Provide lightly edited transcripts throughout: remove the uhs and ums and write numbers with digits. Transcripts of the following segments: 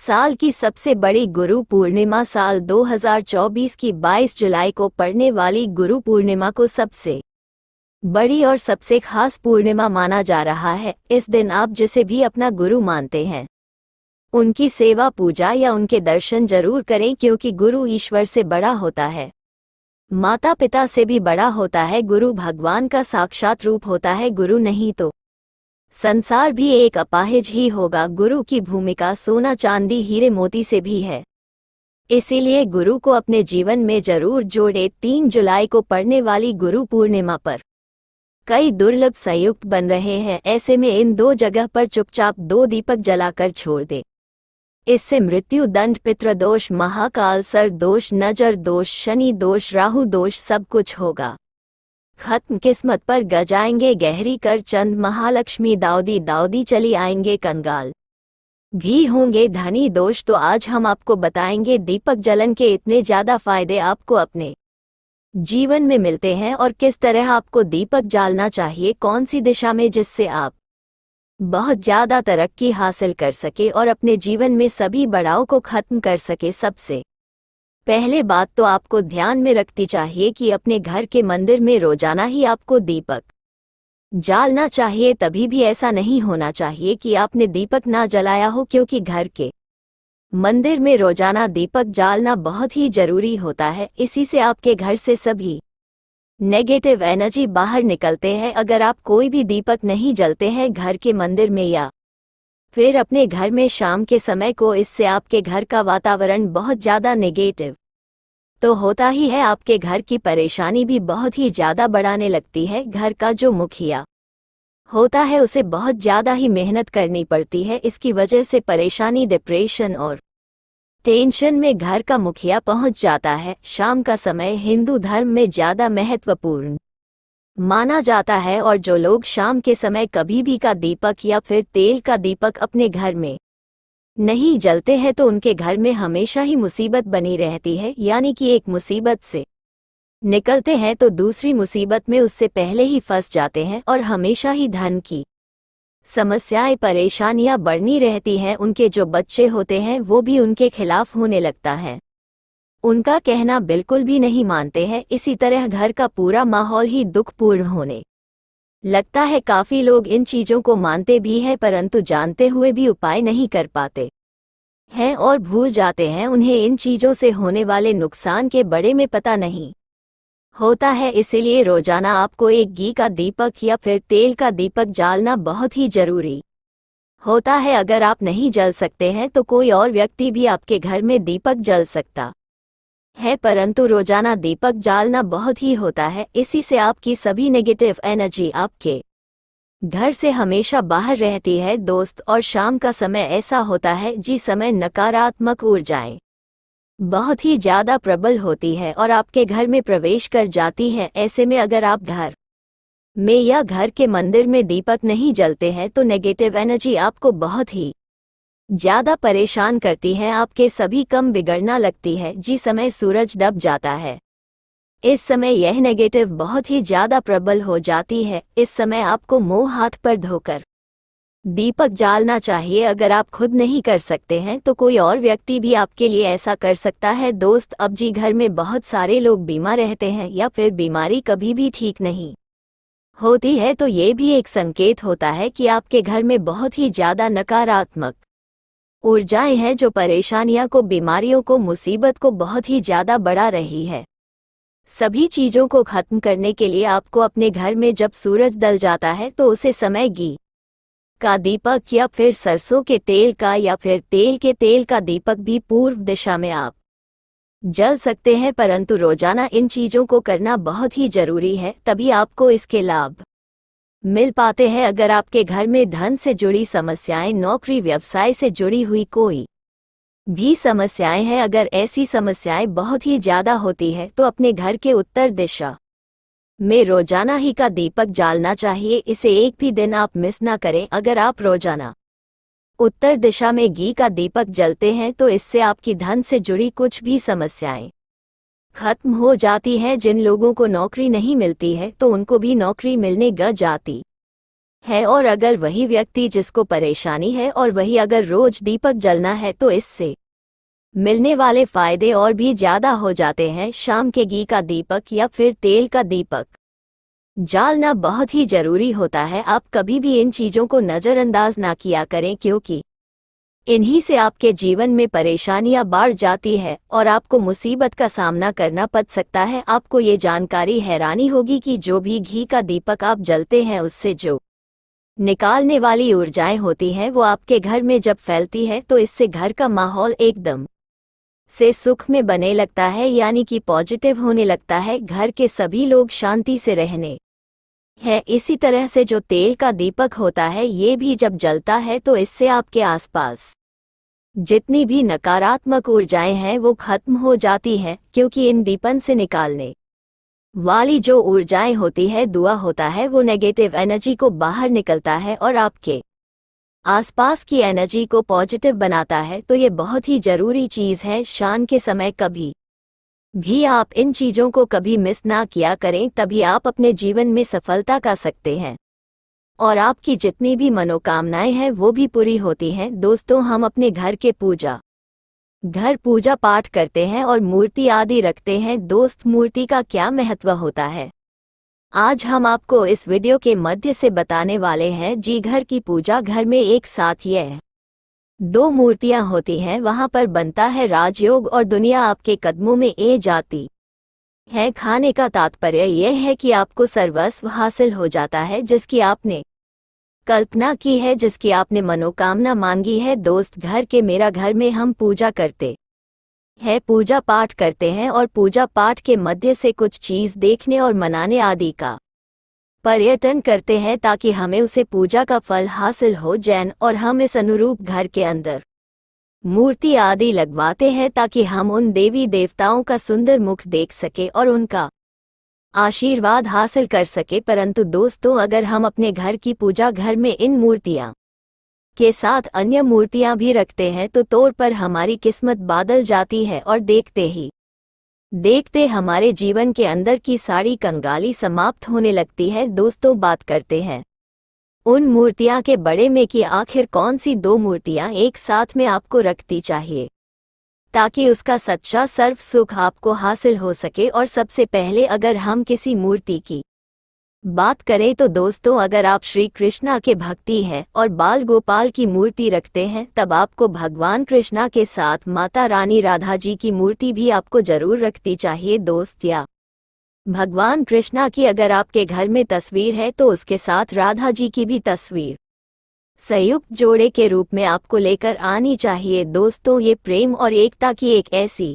साल की सबसे बड़ी गुरु पूर्णिमा साल 2024 की 22 जुलाई को पड़ने वाली गुरु पूर्णिमा को सबसे बड़ी और सबसे खास पूर्णिमा माना जा रहा है। इस दिन आप जिसे भी अपना गुरु मानते हैं उनकी सेवा पूजा या उनके दर्शन जरूर करें, क्योंकि गुरु ईश्वर से बड़ा होता है, माता पिता से भी बड़ा होता है। गुरु भगवान का साक्षात रूप होता है। गुरु नहीं तो संसार भी एक अपाहिज ही होगा। गुरु की भूमिका सोना चांदी हीरे मोती से भी है, इसीलिए गुरु को अपने जीवन में जरूर जोड़े। 3 जुलाई को पड़ने वाली गुरु पूर्णिमा पर कई दुर्लभ संयुक्त बन रहे हैं। ऐसे में इन 2 जगह पर चुपचाप 2 दीपक जलाकर छोड़ दे। इससे मृत्यु दंड, पितृदोष, महाकाल, सर दोष, नजर दोष, शनि दोष, राहु दोष सब कुछ होगा खत्म। किस्मत पर गजाएंगे गहरी कर चंद, महालक्ष्मी दाऊदी दाऊदी चली आएंगे, कंगाल भी होंगे धनी दोष। तो आज हम आपको बताएंगे दीपक जलन के इतने ज्यादा फायदे आपको अपने जीवन में मिलते हैं और किस तरह आपको दीपक जालना चाहिए, कौन सी दिशा में, जिससे आप बहुत ज्यादा तरक्की हासिल कर सके और अपने जीवन में सभी बढ़ाव को खत्म कर सके। सबसे पहले बात तो आपको ध्यान में रखनी चाहिए कि अपने घर के मंदिर में रोजाना ही आपको दीपक जालना चाहिए। तभी भी ऐसा नहीं होना चाहिए कि आपने दीपक ना जलाया हो, क्योंकि घर के मंदिर में रोजाना दीपक जालना बहुत ही जरूरी होता है। इसी से आपके घर से सभी नेगेटिव एनर्जी बाहर निकलते हैं। अगर आप कोई भी दीपक नहीं जलते हैं घर के मंदिर में या फिर अपने घर में शाम के समय को, इससे आपके घर का वातावरण बहुत ज़्यादा नेगेटिव तो होता ही है। आपके घर की परेशानी भी बहुत ही ज़्यादा बढ़ाने लगती है। घर का जो मुखिया होता है उसे बहुत ज़्यादा ही मेहनत करनी पड़ती है। इसकी वजह से परेशानी, डिप्रेशन और टेंशन में घर का मुखिया पहुंच जाता है। शाम का समय हिंदू धर्म में ज़्यादा महत्वपूर्ण माना जाता है और जो लोग शाम के समय कभी भी का दीपक या फिर तेल का दीपक अपने घर में नहीं जलते हैं तो उनके घर में हमेशा ही मुसीबत बनी रहती है। यानी कि एक मुसीबत से निकलते हैं तो दूसरी मुसीबत में उससे पहले ही फंस जाते हैं और हमेशा ही धन की समस्याएं, परेशानियां बढ़नी रहती हैं। उनके जो बच्चे होते हैं वो भी उनके खिलाफ होने लगता है, उनका कहना बिल्कुल भी नहीं मानते हैं। इसी तरह घर का पूरा माहौल ही दुखपूर्ण होने लगता है। काफ़ी लोग इन चीज़ों को मानते भी हैं, परंतु जानते हुए भी उपाय नहीं कर पाते हैं और भूल जाते हैं। उन्हें इन चीज़ों से होने वाले नुकसान के बारे में पता नहीं होता है। इसीलिए रोजाना आपको एक घी का दीपक या फिर तेल का दीपक जालना बहुत ही जरूरी होता है। अगर आप नहीं जल सकते हैं तो कोई और व्यक्ति भी आपके घर में दीपक जल सकता है, परंतु रोजाना दीपक जालना बहुत ही होता है। इसी से आपकी सभी नेगेटिव एनर्जी आपके घर से हमेशा बाहर रहती है दोस्त। और शाम का समय ऐसा होता है जिस समय नकारात्मक ऊर्जाएं बहुत ही ज़्यादा प्रबल होती है और आपके घर में प्रवेश कर जाती है। ऐसे में अगर आप घर में या घर के मंदिर में दीपक नहीं जलते हैं तो नेगेटिव एनर्जी आपको बहुत ही ज़्यादा परेशान करती है। आपके सभी काम बिगड़ना लगती है। जिस समय सूरज डूब जाता है इस समय यह नेगेटिव बहुत ही ज़्यादा प्रबल हो जाती है। इस समय आपको मुंह हाथ पर धोकर दीपक जालना चाहिए। अगर आप खुद नहीं कर सकते हैं तो कोई और व्यक्ति भी आपके लिए ऐसा कर सकता है दोस्त। अब जी घर में बहुत सारे लोग बीमार रहते हैं या फिर बीमारी कभी भी ठीक नहीं होती है तो ये भी एक संकेत होता है कि आपके घर में बहुत ही ज़्यादा नकारात्मक ऊर्जाएं हैं जो परेशानियां को, बीमारियों को, मुसीबत को बहुत ही ज़्यादा बढ़ा रही है। सभी चीज़ों को खत्म करने के लिए आपको अपने घर में जब सूरज ढल जाता है तो उसे समय घी का दीपक या फिर सरसों के तेल का या फिर तेल के तेल का दीपक भी पूर्व दिशा में आप जल सकते हैं, परंतु रोजाना इन चीज़ों को करना बहुत ही जरूरी है। तभी आपको इसके लाभ मिल पाते हैं। अगर आपके घर में धन से जुड़ी समस्याएं, नौकरी व्यवसाय से जुड़ी हुई कोई भी समस्याएं हैं, अगर ऐसी समस्याएं बहुत ही ज़्यादा होती है तो अपने घर के उत्तर दिशा में रोजाना ही का दीपक जालना चाहिए। इसे एक भी दिन आप मिस ना करें। अगर आप रोजाना उत्तर दिशा में घी का दीपक जलते हैं तो इससे आपकी धन से जुड़ी कुछ भी समस्याएं खत्म हो जाती है। जिन लोगों को नौकरी नहीं मिलती है तो उनको भी नौकरी मिलने लग जाती है। और अगर वही व्यक्ति जिसको परेशानी है और वही अगर रोज दीपक जलना है तो इससे मिलने वाले फायदे और भी ज्यादा हो जाते हैं। शाम के घी का दीपक या फिर तेल का दीपक जालना बहुत ही जरूरी होता है। आप कभी भी इन चीजों को नजरअंदाज ना किया करें, क्योंकि इन्हीं से आपके जीवन में परेशानियां बढ़ जाती है और आपको मुसीबत का सामना करना पड़ सकता है। आपको ये जानकारी हैरानी होगी कि जो भी घी का दीपक आप जलते हैं उससे जो निकालने वाली ऊर्जाएं होती हैं वो आपके घर में जब फैलती है तो इससे घर का माहौल एकदम से सुख में बने लगता है, यानी कि पॉजिटिव होने लगता है। घर के सभी लोग शांति से रहने है। इसी तरह से जो तेल का दीपक होता है ये भी जब जलता है तो इससे आपके आसपास जितनी भी नकारात्मक ऊर्जाएं हैं वो खत्म हो जाती हैं, क्योंकि इन दीपन से निकालने वाली जो ऊर्जाएं होती है, दुआ होता है, वो नेगेटिव एनर्जी को बाहर निकलता है और आपके आसपास की एनर्जी को पॉजिटिव बनाता है। तो ये बहुत ही जरूरी चीज है। शाम के समय कभी भी आप इन चीजों को कभी मिस ना किया करें, तभी आप अपने जीवन में सफलता पा सकते हैं और आपकी जितनी भी मनोकामनाएं हैं वो भी पूरी होती हैं। दोस्तों, हम अपने घर पूजा पाठ करते हैं और मूर्ति आदि रखते हैं। दोस्त, मूर्ति का क्या महत्व होता है आज हम आपको इस वीडियो के मध्य से बताने वाले हैं। जी, घर की पूजा, घर में एक साथ यह दो मूर्तियां होती हैं, वहां पर बनता है राजयोग और दुनिया आपके कदमों में ए जाती है। खाने का तात्पर्य यह है कि आपको सर्वस्व हासिल हो जाता है जिसकी आपने कल्पना की है, जिसकी आपने मनोकामना मांगी है। दोस्त, घर के मेरा घर में हम पूजा करते हैं, पूजा पाठ करते हैं और पूजा पाठ के मध्य से कुछ चीज देखने और मनाने आदि का पर्यटन करते हैं ताकि हमें उसे पूजा का फल हासिल हो जाए। और हम इस अनुरूप घर के अंदर मूर्ति आदि लगवाते हैं ताकि हम उन देवी देवताओं का सुंदर मुख देख सके और उनका आशीर्वाद हासिल कर सके। परंतु दोस्तों, अगर हम अपने घर की पूजा घर में इन मूर्तियां के साथ अन्य मूर्तियां भी रखते हैं तो तौर पर हमारी किस्मत बदल जाती है और देखते ही देखते हमारे जीवन के अंदर की सारी कंगाली समाप्त होने लगती है। दोस्तों, बात करते हैं उन मूर्तियां के बड़े में कि आखिर कौन सी दो मूर्तियां एक साथ में आपको रखती चाहिए ताकि उसका सच्चा सर्व सुख आपको हासिल हो सके। और सबसे पहले अगर हम किसी मूर्ति की बात करें तो दोस्तों, अगर आप श्री कृष्णा के भक्ति हैं और बाल गोपाल की मूर्ति रखते हैं तब आपको भगवान कृष्णा के साथ माता रानी राधा जी की मूर्ति भी आपको जरूर रखनी चाहिए। दोस्त, या भगवान कृष्णा की अगर आपके घर में तस्वीर है तो उसके साथ राधा जी की भी तस्वीर संयुक्त जोड़े के रूप में आपको लेकर आनी चाहिए। दोस्तों, ये प्रेम और एकता की एक ऐसी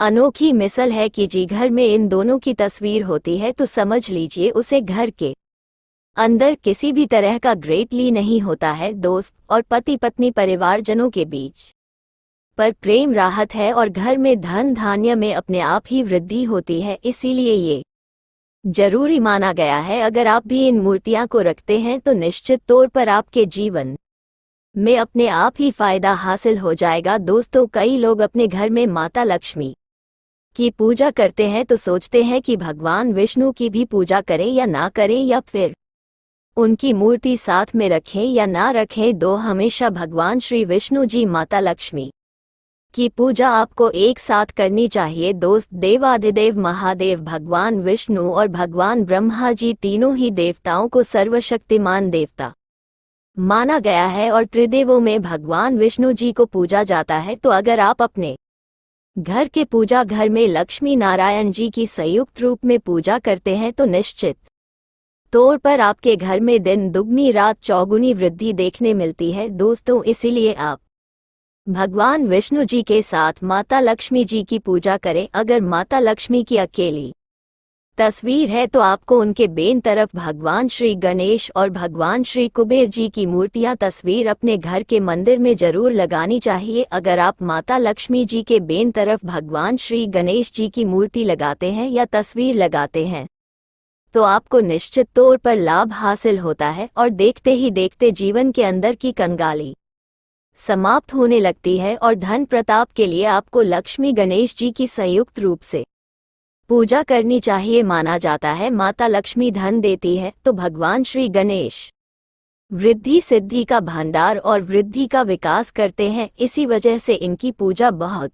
अनोखी मिसाल है कि जी घर में इन दोनों की तस्वीर होती है तो समझ लीजिए उसे घर के अंदर किसी भी तरह का ग्रेटली नहीं होता है। दोस्त, और पति पत्नी परिवारजनों के बीच पर प्रेम राहत है और घर में धन धान्य में अपने आप ही वृद्धि होती है। इसीलिए ये जरूरी माना गया है, अगर आप भी इन मूर्तियां को रखते हैं तो निश्चित तौर पर आपके जीवन में अपने आप ही फायदा हासिल हो जाएगा। दोस्तों, कई लोग अपने घर में माता लक्ष्मी की पूजा करते हैं तो सोचते हैं कि भगवान विष्णु की भी पूजा करें या ना करें, या फिर उनकी मूर्ति साथ में रखें या ना रखें। दो, हमेशा भगवान श्री विष्णु जी, माता लक्ष्मी की पूजा आपको एक साथ करनी चाहिए। दोस्त, देवाधिदेव महादेव भगवान विष्णु और भगवान ब्रह्मा जी, तीनों ही देवताओं को सर्वशक्तिमान देवता माना गया है और त्रिदेवों में भगवान विष्णु जी को पूजा जाता है। तो अगर आप अपने घर के पूजा घर में लक्ष्मी नारायण जी की संयुक्त रूप में पूजा करते हैं तो निश्चित तौर पर आपके घर में दिन दुगनी रात चौगुनी वृद्धि देखने मिलती है। दोस्तों, इसीलिए आप भगवान विष्णु जी के साथ माता लक्ष्मी जी की पूजा करें। अगर माता लक्ष्मी की अकेली तस्वीर है तो आपको उनके बेन तरफ भगवान श्री गणेश और भगवान श्री कुबेर जी की मूर्तियां तस्वीर अपने घर के मंदिर में जरूर लगानी चाहिए। अगर आप माता लक्ष्मी जी के बेन तरफ भगवान श्री गणेश जी की मूर्ति लगाते हैं या तस्वीर लगाते हैं तो आपको निश्चित तौर पर लाभ हासिल होता है और देखते ही देखते जीवन के अंदर की कंगाली समाप्त होने लगती है और धन प्रताप के लिए आपको लक्ष्मी गणेश जी की संयुक्त रूप से पूजा करनी चाहिए। माना जाता है माता लक्ष्मी धन देती है तो भगवान श्री गणेश वृद्धि सिद्धि का भंडार और वृद्धि का विकास करते हैं। इसी वजह से इनकी पूजा बहुत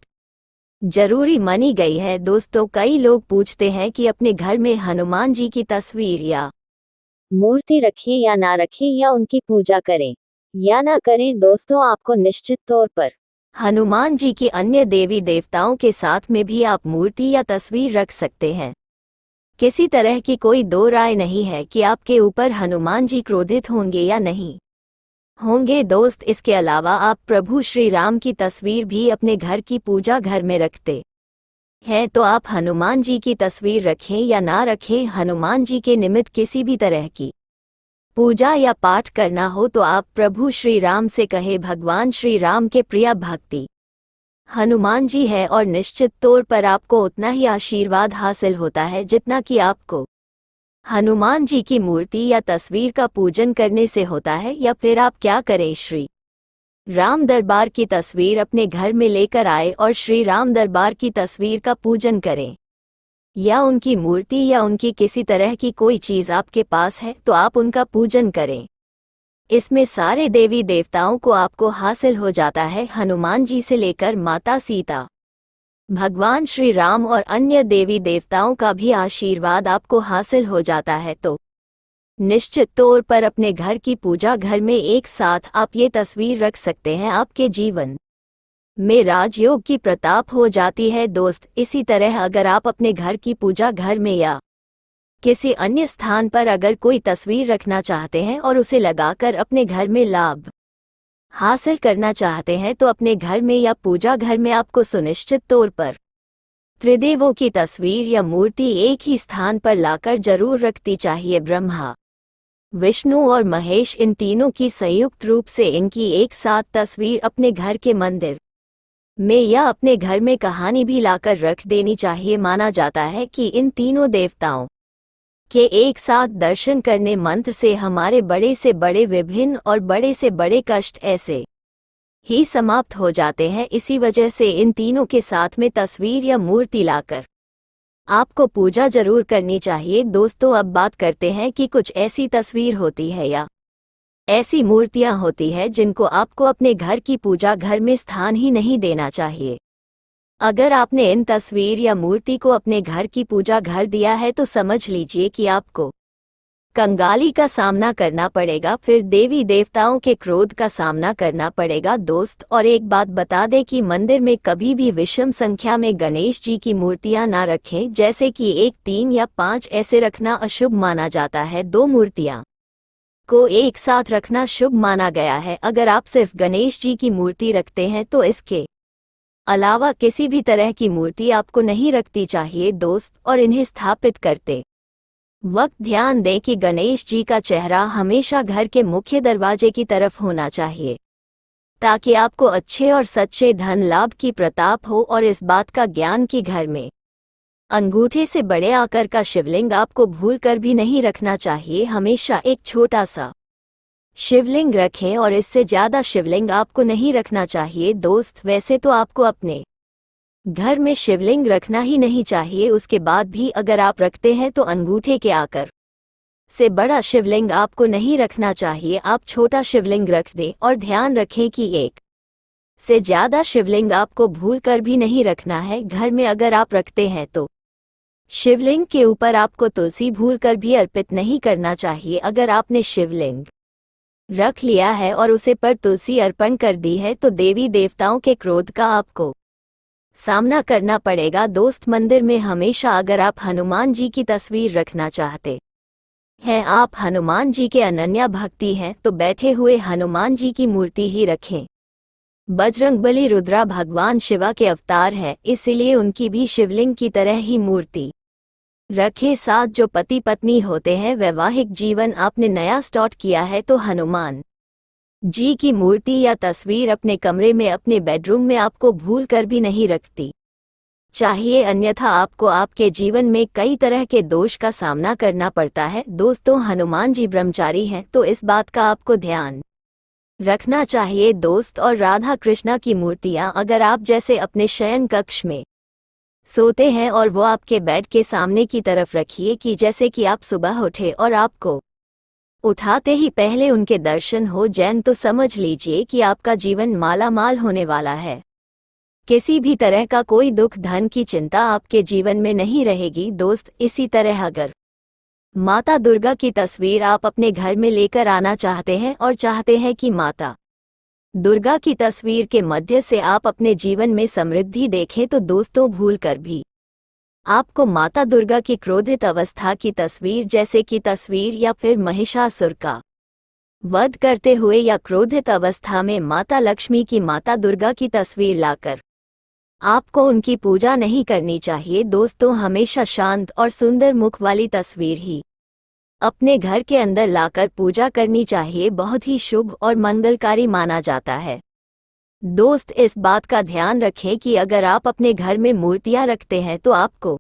जरूरी मानी गई है। दोस्तों, कई लोग पूछते हैं कि अपने घर में हनुमान जी की तस्वीर या मूर्ति रखें या ना रखें, या उनकी पूजा करें या ना करें। दोस्तों, आपको निश्चित तौर पर हनुमान जी की अन्य देवी देवताओं के साथ में भी आप मूर्ति या तस्वीर रख सकते हैं। किसी तरह की कोई दो राय नहीं है कि आपके ऊपर हनुमान जी क्रोधित होंगे या नहीं होंगे। दोस्त, इसके अलावा आप प्रभु श्री राम की तस्वीर भी अपने घर की पूजा घर में रखते हैं, तो आप हनुमान जी की तस्वीर रखें या ना रखें, हनुमान जी के निमित्त किसी भी तरह की पूजा या पाठ करना हो तो आप प्रभु श्री राम से कहे, भगवान श्री राम के प्रिय भक्ति हनुमान जी है, और निश्चित तौर पर आपको उतना ही आशीर्वाद हासिल होता है जितना कि आपको हनुमान जी की मूर्ति या तस्वीर का पूजन करने से होता है। या फिर आप क्या करें, श्री राम दरबार की तस्वीर अपने घर में लेकर आए और श्री राम दरबार की तस्वीर का पूजन करें, या उनकी मूर्ति या उनकी किसी तरह की कोई चीज़ आपके पास है तो आप उनका पूजन करें। इसमें सारे देवी देवताओं को आपको हासिल हो जाता है। हनुमान जी से लेकर माता सीता, भगवान श्री राम और अन्य देवी देवताओं का भी आशीर्वाद आपको हासिल हो जाता है। तो निश्चित तौर पर अपने घर की पूजा घर में एक साथ आप ये तस्वीर रख सकते हैं। आपके जीवन में राजयोग की प्रताप हो जाती है। दोस्त, इसी तरह अगर आप अपने घर की पूजा घर में या किसी अन्य स्थान पर अगर कोई तस्वीर रखना चाहते हैं और उसे लगाकर अपने घर में लाभ हासिल करना चाहते हैं, तो अपने घर में या पूजा घर में आपको सुनिश्चित तौर पर त्रिदेवों की तस्वीर या मूर्ति एक ही स्थान पर लाकर जरूर रखती चाहिए। ब्रह्मा, विष्णु और महेश, इन तीनों की संयुक्त रूप से इनकी एक साथ तस्वीर अपने घर के मंदिर में या अपने घर में कहानी भी लाकर रख देनी चाहिए। माना जाता है कि इन तीनों देवताओं के एक साथ दर्शन करने मंत्र से हमारे बड़े से बड़े विभिन्न और बड़े से बड़े कष्ट ऐसे ही समाप्त हो जाते हैं। इसी वजह से इन तीनों के साथ में तस्वीर या मूर्ति लाकर आपको पूजा जरूर करनी चाहिए। दोस्तों, अब बात करते हैं कि कुछ ऐसी तस्वीर होती है या ऐसी मूर्तियां होती है जिनको आपको अपने घर की पूजा घर में स्थान ही नहीं देना चाहिए। अगर आपने इन तस्वीर या मूर्ति को अपने घर की पूजा घर दिया है तो समझ लीजिए कि आपको कंगाली का सामना करना पड़ेगा, फिर देवी देवताओं के क्रोध का सामना करना पड़ेगा। दोस्त, और एक बात बता दें कि मंदिर में कभी भी विषम संख्या में गणेश जी की मूर्तियां ना रखें, जैसे कि 1, 3 या 5 ऐसे रखना अशुभ माना जाता है। 2 मूर्तियां को एक साथ रखना शुभ माना गया है। अगर आप सिर्फ गणेश जी की मूर्ति रखते हैं तो इसके अलावा किसी भी तरह की मूर्ति आपको नहीं रखती चाहिए। दोस्त, और इन्हें स्थापित करते वक्त ध्यान दें कि गणेश जी का चेहरा हमेशा घर के मुख्य दरवाजे की तरफ होना चाहिए, ताकि आपको अच्छे और सच्चे धन लाभ की प्रताप हो। और इस बात का ज्ञान कि घर में अंगूठे से बड़े आकार का शिवलिंग आपको भूलकर भी नहीं रखना चाहिए। हमेशा एक छोटा सा शिवलिंग रखें और इससे ज्यादा शिवलिंग आपको नहीं रखना चाहिए। दोस्त, वैसे तो आपको अपने घर में शिवलिंग रखना ही नहीं चाहिए, उसके बाद भी अगर आप रखते हैं तो अंगूठे के आकार से बड़ा शिवलिंग आपको नहीं रखना चाहिए। आप छोटा शिवलिंग रख दें, और ध्यान रखें कि एक से ज्यादा शिवलिंग आपको भूलकर भी नहीं रखना है। घर में अगर आप रखते हैं तो शिवलिंग के ऊपर आपको तुलसी भूलकर भी अर्पित नहीं करना चाहिए। अगर आपने शिवलिंग रख लिया है और उसे पर तुलसी अर्पण कर दी है तो देवी देवताओं के क्रोध का आपको सामना करना पड़ेगा। दोस्त, मंदिर में हमेशा अगर आप हनुमान जी की तस्वीर रखना चाहते हैं, आप हनुमान जी के अनन्या भक्ति हैं, तो बैठे हुए हनुमान जी की मूर्ति ही रखें। बजरंगबली रुद्रा भगवान शिवा के अवतार है, इसलिए उनकी भी शिवलिंग की तरह ही मूर्ति रखें। साथ जो पति पत्नी होते हैं, वैवाहिक जीवन आपने नया स्टार्ट किया है तो हनुमान जी की मूर्ति या तस्वीर अपने कमरे में अपने बेडरूम में आपको भूल कर भी नहीं रखती चाहिए, अन्यथा आपको आपके जीवन में कई तरह के दोष का सामना करना पड़ता है। दोस्तों, हनुमान जी ब्रह्मचारी हैं तो इस बात का आपको ध्यान रखना चाहिए। दोस्त, और राधा कृष्णा की मूर्तियां अगर आप जैसे अपने शयन कक्ष में सोते हैं और वो आपके बेड के सामने की तरफ रखिए कि जैसे कि आप सुबह उठे और आपको उठाते ही पहले उनके दर्शन हो जैन तो समझ लीजिए कि आपका जीवन माला माल होने वाला है। किसी भी तरह का कोई दुख धन की चिंता आपके जीवन में नहीं रहेगी दोस्त। इसी तरह अगर माता दुर्गा की तस्वीर आप अपने घर में लेकर आना चाहते हैं और चाहते हैं कि माता दुर्गा की तस्वीर के मध्य से आप अपने जीवन में समृद्धि देखें तो दोस्तों भूल कर भी आपको माता दुर्गा की क्रोधित अवस्था की तस्वीर जैसे कि तस्वीर या फिर महिषासुर का वध करते हुए या क्रोधित अवस्था में माता लक्ष्मी की माता दुर्गा की तस्वीर लाकर आपको उनकी पूजा नहीं करनी चाहिए दोस्तों। हमेशा शांत और सुंदर मुख वाली तस्वीर ही अपने घर के अंदर लाकर पूजा करनी चाहिए। बहुत ही शुभ और मंगलकारी माना जाता है। दोस्त इस बात का ध्यान रखें कि अगर आप अपने घर में मूर्तियां रखते हैं तो आपको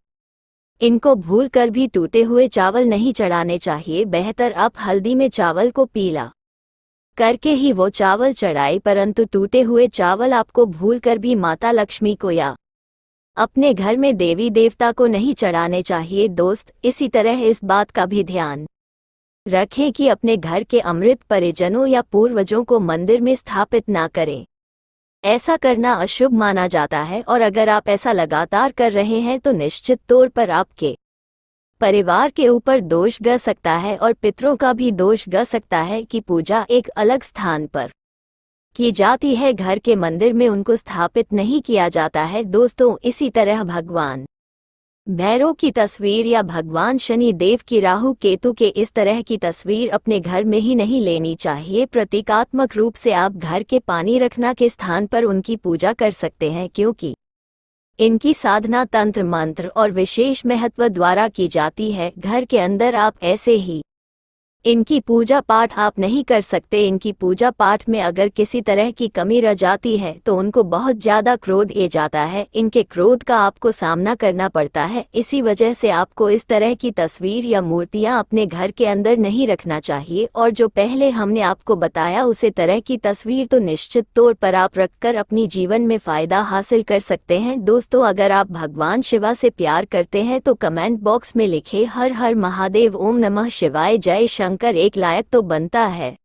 इनको भूलकर भी टूटे हुए चावल नहीं चढ़ाने चाहिए। बेहतर आप हल्दी में चावल को पीला करके ही वो चावल चढ़ाए, परंतु टूटे हुए चावल आपको भूलकर भी माता लक्ष्मी को या अपने घर में देवी देवता को नहीं चढ़ाने चाहिए दोस्त। इसी तरह इस बात का भी ध्यान रखें कि अपने घर के अमृत परिजनों या पूर्वजों को मंदिर में स्थापित ना करें। ऐसा करना अशुभ माना जाता है और अगर आप ऐसा लगातार कर रहे हैं तो निश्चित तौर पर आपके परिवार के ऊपर दोष ग सकता है और पितरों का भी दोष ग सकता है कि पूजा एक अलग स्थान पर की जाती है, घर के मंदिर में उनको स्थापित नहीं किया जाता है दोस्तों। इसी तरह भगवान भैरव की तस्वीर या भगवान शनि देव की राहु केतु के इस तरह की तस्वीर अपने घर में ही नहीं लेनी चाहिए। प्रतीकात्मक रूप से आप घर के पानी रखना के स्थान पर उनकी पूजा कर सकते हैं, क्योंकि इनकी साधना तंत्र मंत्र और विशेष महत्व द्वारा की जाती है। घर के अंदर आप ऐसे ही इनकी पूजा पाठ आप नहीं कर सकते। इनकी पूजा पाठ में अगर किसी तरह की कमी रह जाती है तो उनको बहुत ज़्यादा क्रोध आ जाता है। इनके क्रोध का आपको सामना करना पड़ता है। इसी वजह से आपको इस तरह की तस्वीर या मूर्तियां अपने घर के अंदर नहीं रखना चाहिए। और जो पहले हमने आपको बताया उसी तरह की तस्वीर तो निश्चित तौर पर आप रखकर अपनी जीवन में फ़ायदा हासिल कर सकते हैं दोस्तों। अगर आप भगवान शिवा से प्यार करते हैं तो कमेंट बॉक्स में लिखें हर हर महादेव, ओम नमः शिवाय, जय शंकर। एक लायक तो बनता है।